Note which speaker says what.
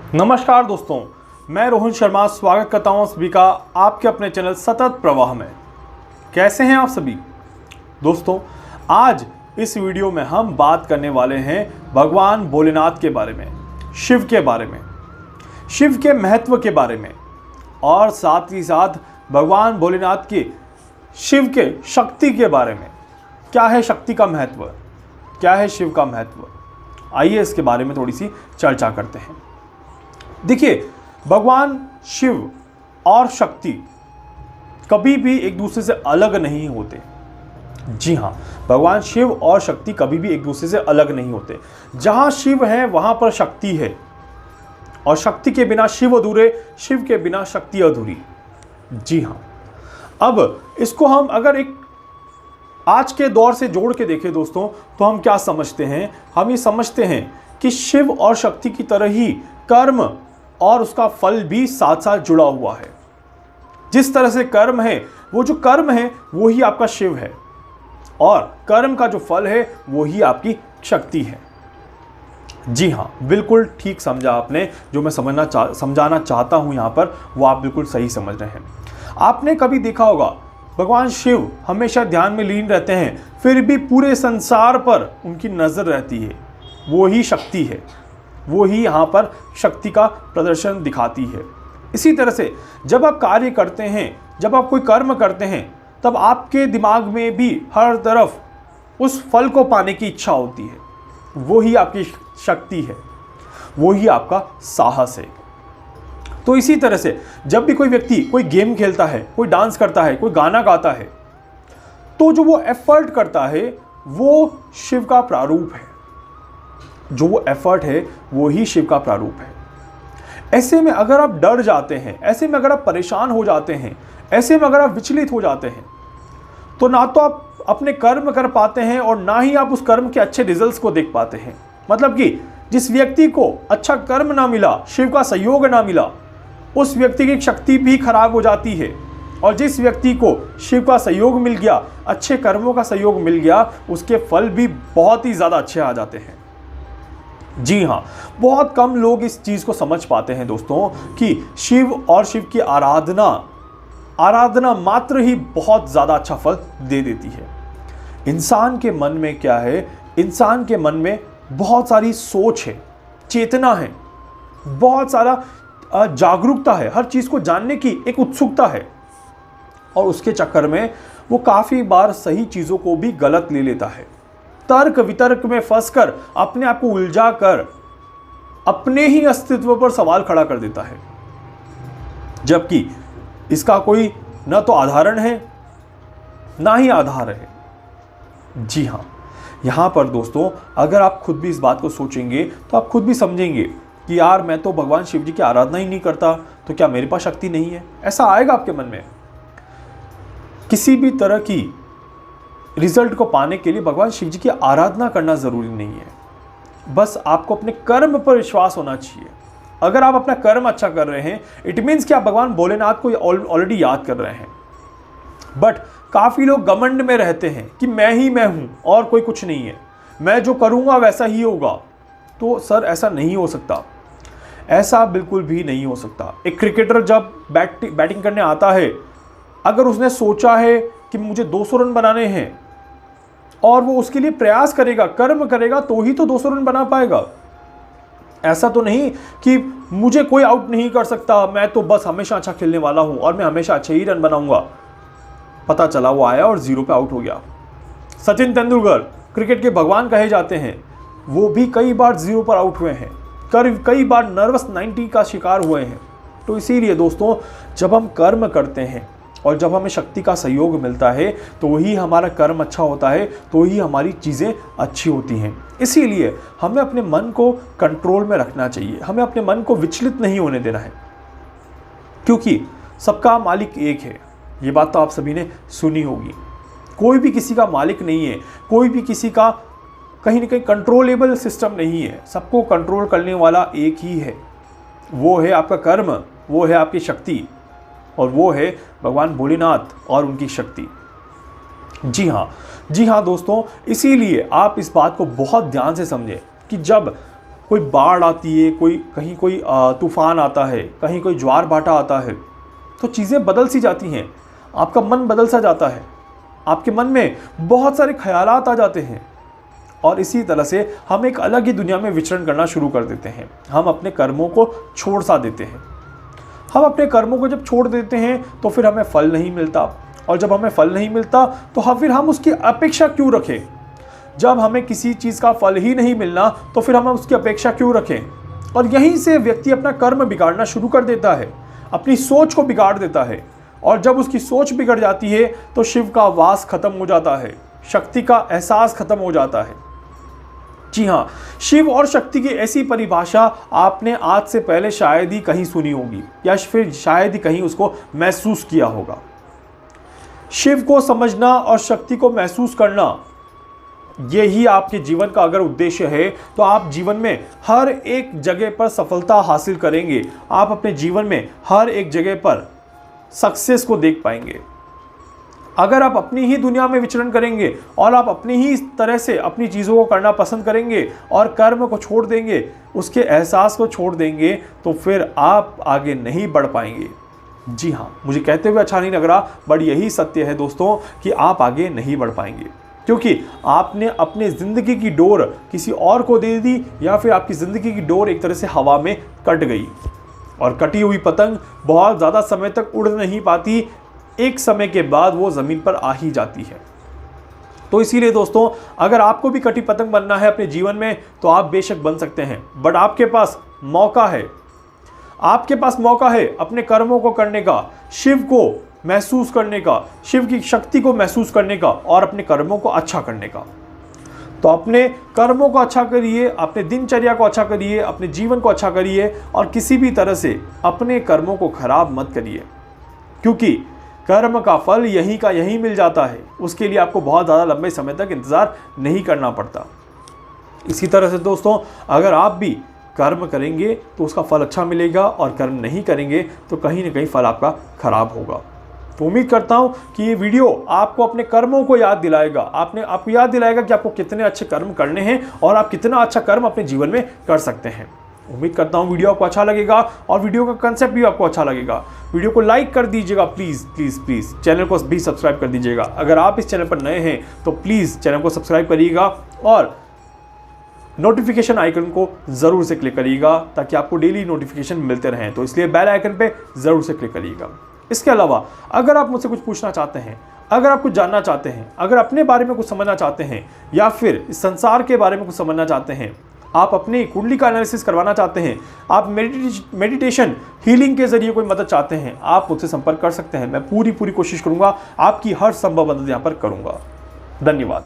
Speaker 1: नमस्कार दोस्तों, मैं रोहन शर्मा स्वागत करता हूं सभी का आपके अपने चैनल सतत प्रवाह में। कैसे हैं आप सभी दोस्तों? आज इस वीडियो में हम बात करने वाले हैं भगवान भोलेनाथ के बारे में, शिव के बारे में, शिव के महत्व के बारे में और साथ ही साथ भगवान भोलेनाथ के शिव के शक्ति के बारे में। क्या है शक्ति का महत्व, क्या है शिव का महत्व, आइए इसके बारे में थोड़ी सी चर्चा करते हैं। देखिए, भगवान शिव और शक्ति कभी भी एक दूसरे से अलग नहीं होते। जी हाँ, भगवान शिव और शक्ति कभी भी एक दूसरे से अलग नहीं होते। जहाँ शिव है वहाँ पर शक्ति है और शक्ति के बिना शिव अधूरे, शिव के बिना शक्ति अधूरी। जी हाँ, अब इसको हम अगर एक आज के दौर से जोड़ के देखें दोस्तों, तो हम क्या समझते हैं? हम ये समझते हैं कि शिव और शक्ति की तरह ही कर्म और उसका फल भी साथ साथ जुड़ा हुआ है। जिस तरह से कर्म है, वो जो कर्म है वो ही आपका शिव है और कर्म का जो फल है वो ही आपकी शक्ति है। जी हाँ, बिल्कुल ठीक समझा आपने। जो मैं समझाना चाहता हूँ यहाँ पर, वो आप बिल्कुल सही समझ रहे हैं। आपने कभी देखा होगा, भगवान शिव हमेशा ध्यान में लीन रहते हैं, फिर भी पूरे संसार पर उनकी नज़र रहती है। वो ही शक्ति है, वो ही यहाँ पर शक्ति का प्रदर्शन दिखाती है। इसी तरह से जब आप कार्य करते हैं, जब आप कोई कर्म करते हैं, तब आपके दिमाग में भी हर तरफ उस फल को पाने की इच्छा होती है। वो ही आपकी शक्ति है, वो ही आपका साहस है। तो इसी तरह से जब भी कोई व्यक्ति कोई गेम खेलता है, कोई डांस करता है, कोई गाना गाता है, तो जो वो एफर्ट करता है वो शिव का प्रारूप है। जो वो एफर्ट है वो ही शिव का प्रारूप है। ऐसे में अगर आप डर जाते हैं, ऐसे में अगर आप परेशान हो जाते हैं, ऐसे में अगर आप विचलित हो जाते हैं, तो ना तो आप अपने कर्म कर पाते हैं और ना ही आप उस कर्म के अच्छे रिजल्ट्स को देख पाते हैं। मतलब कि जिस व्यक्ति को अच्छा कर्म ना मिला, शिव का सहयोग ना मिला, उस व्यक्ति की शक्ति भी खराब हो जाती है। और जिस व्यक्ति को शिव का सहयोग मिल गया, अच्छे कर्मों का सहयोग मिल गया, उसके फल भी बहुत ही ज़्यादा अच्छे आ जाते हैं। जी हाँ, बहुत कम लोग इस चीज़ को समझ पाते हैं दोस्तों कि शिव और शिव की आराधना मात्र ही बहुत ज़्यादा अच्छा फल दे देती है। इंसान के मन में क्या है? इंसान के मन में बहुत सारी सोच है, चेतना है, बहुत सारा जागरूकता है, हर चीज़ को जानने की एक उत्सुकता है और उसके चक्कर में वो काफ़ी बार सही चीज़ों को भी गलत ले लेता है। तर्क वितर्क में फंसकर अपने आप को उलझा कर अपने ही अस्तित्व पर सवाल खड़ा कर देता है, जबकि इसका कोई न तो आधारण है ना ही आधार है। जी हाँ, यहाँ पर दोस्तों अगर आप खुद भी इस बात को सोचेंगे तो आप खुद भी समझेंगे कि यार, मैं तो भगवान शिव जी की आराधना ही नहीं करता, तो क्या मेरे पास शक्ति नहीं है? ऐसा आएगा आपके मन में। किसी भी तरह की रिजल्ट को पाने के लिए भगवान शिव जी की आराधना करना ज़रूरी नहीं है। बस आपको अपने कर्म पर विश्वास होना चाहिए। अगर आप अपना कर्म अच्छा कर रहे हैं, इट मीन्स कि आप भगवान भोलेनाथ को ऑलरेडी याद कर रहे हैं। बट काफ़ी लोग घमंड में रहते हैं कि मैं ही मैं हूँ और कोई कुछ नहीं है, मैं जो करूँगा वैसा ही होगा। तो सर, ऐसा नहीं हो सकता, ऐसा बिल्कुल भी नहीं हो सकता। एक क्रिकेटर जब बैटिंग करने आता है, अगर उसने सोचा है कि मुझे 200 रन बनाने हैं और वो उसके लिए प्रयास करेगा, कर्म करेगा, तो ही तो 200 रन बना पाएगा। ऐसा तो नहीं कि मुझे कोई आउट नहीं कर सकता, मैं तो बस हमेशा अच्छा खेलने वाला हूं और मैं हमेशा अच्छे ही रन बनाऊंगा। पता चला वो आया और 0 पे आउट हो गया। सचिन तेंदुलकर क्रिकेट के भगवान कहे जाते हैं, वो भी कई बार 0 पर आउट हुए हैं, कई बार नर्वस 90 का शिकार हुए हैं। तो इसीलिए दोस्तों, जब हम कर्म करते हैं और जब हमें शक्ति का सहयोग मिलता है, तो ही हमारा कर्म अच्छा होता है, तो ही हमारी चीज़ें अच्छी होती हैं। इसीलिए हमें अपने मन को कंट्रोल में रखना चाहिए, हमें अपने मन को विचलित नहीं होने देना है, क्योंकि सबका मालिक एक है। ये बात तो आप सभी ने सुनी होगी। कोई भी किसी का मालिक नहीं है, कोई भी किसी का कहीं ना कहीं कंट्रोलेबल सिस्टम नहीं है। सबको कंट्रोल करने वाला एक ही है, वो है आपका कर्म, वो है आपकी शक्ति और वो है भगवान भोलेनाथ और उनकी शक्ति। जी हाँ दोस्तों, इसीलिए आप इस बात को बहुत ध्यान से समझें कि जब कोई बाढ़ आती है, कहीं कोई तूफान आता है, कहीं कोई ज्वार भाटा आता है, तो चीज़ें बदल सी जाती हैं, आपका मन बदल सा जाता है, आपके मन में बहुत सारे ख्यालात आ जाते हैं और इसी तरह से हम एक अलग ही दुनिया में विचरण करना शुरू कर देते हैं। हम अपने कर्मों को छोड़ सा देते हैं। हम अपने कर्मों को जब छोड़ देते हैं तो फिर हमें फल नहीं मिलता, और जब हमें फल नहीं मिलता तो फिर हम उसकी अपेक्षा क्यों रखें। जब हमें किसी चीज़ का फल ही नहीं मिलना तो फिर हम उसकी अपेक्षा क्यों रखें। और यहीं से व्यक्ति अपना कर्म बिगाड़ना शुरू कर देता है, अपनी सोच को बिगाड़ देता है, और जब उसकी सोच बिगड़ जाती है तो शिव का वास खत्म हो जाता है, शक्ति का एहसास खत्म हो जाता है। जी हाँ, शिव और शक्ति की ऐसी परिभाषा आपने आज से पहले शायद ही कहीं सुनी होगी, या फिर शायद ही कहीं उसको महसूस किया होगा। शिव को समझना और शक्ति को महसूस करना, यही आपके जीवन का अगर उद्देश्य है तो आप जीवन में हर एक जगह पर सफलता हासिल करेंगे। आप अपने जीवन में हर एक जगह पर सक्सेस को देख पाएंगे। अगर आप अपनी ही दुनिया में विचरण करेंगे और आप अपनी ही तरह से अपनी चीज़ों को करना पसंद करेंगे और कर्म को छोड़ देंगे, उसके एहसास को छोड़ देंगे, तो फिर आप आगे नहीं बढ़ पाएंगे। जी हाँ, मुझे कहते हुए अच्छा नहीं लग रहा, बट यही सत्य है दोस्तों कि आप आगे नहीं बढ़ पाएंगे, क्योंकि आपने अपने ज़िंदगी की डोर किसी और को दे दी, या फिर आपकी ज़िंदगी की डोर एक तरह से हवा में कट गई, और कटी हुई पतंग बहुत ज़्यादा समय तक उड़ नहीं पाती, एक समय के बाद वो ज़मीन पर आ ही जाती है। तो इसीलिए दोस्तों, अगर आपको भी कटी पतंग बनना है अपने जीवन में तो आप बेशक बन सकते हैं, बट आपके पास मौका है। आपके पास मौका है अपने कर्मों को करने का, शिव को महसूस करने का, शिव की शक्ति को महसूस करने का, और अपने कर्मों को अच्छा करने का। तो अपने कर्मों को अच्छा करिए, अपने दिनचर्या को अच्छा करिए, अपने जीवन को अच्छा करिए, और किसी भी तरह से अपने कर्मों को खराब मत करिए, क्योंकि कर्म का फल यहीं का यहीं मिल जाता है। उसके लिए आपको बहुत ज़्यादा लंबे समय तक इंतज़ार नहीं करना पड़ता। इसी तरह से दोस्तों, अगर आप भी कर्म करेंगे तो उसका फल अच्छा मिलेगा, और कर्म नहीं करेंगे तो कहीं ना कहीं फल आपका खराब होगा। तो उम्मीद करता हूँ कि ये वीडियो आपको अपने कर्मों को याद दिलाएगा, आपको याद दिलाएगा कि आपको कितने अच्छे कर्म करने हैं और आप कितना अच्छा कर्म अपने जीवन में कर सकते हैं। उम्मीद करता हूँ वीडियो आपको अच्छा लगेगा और वीडियो का कंसेप्ट भी आपको अच्छा लगेगा। वीडियो को लाइक कर दीजिएगा प्लीज़ प्लीज़ प्लीज़। चैनल को भी सब्सक्राइब कर दीजिएगा। अगर आप इस चैनल पर नए हैं तो प्लीज़ चैनल को सब्सक्राइब करिएगा और नोटिफिकेशन आइकन को ज़रूर से क्लिक करिएगा, ताकि आपको डेली नोटिफिकेशन मिलते रहें। तो इसलिए बेल आइकन पे ज़रूर से क्लिक करिएगा। इसके अलावा अगर आप मुझसे कुछ पूछना चाहते हैं, अगर आप कुछ जानना चाहते हैं, अगर अपने बारे में कुछ समझना चाहते हैं, या फिर इस संसार के बारे में कुछ समझना चाहते हैं, आप अपनी कुंडली का एनालिसिस करवाना चाहते हैं, आप मेडिटेशन हीलिंग के जरिए कोई मदद चाहते हैं, आप मुझसे संपर्क कर सकते हैं। मैं पूरी कोशिश करूंगा, आपकी हर संभव मदद यहाँ पर करूंगा। धन्यवाद।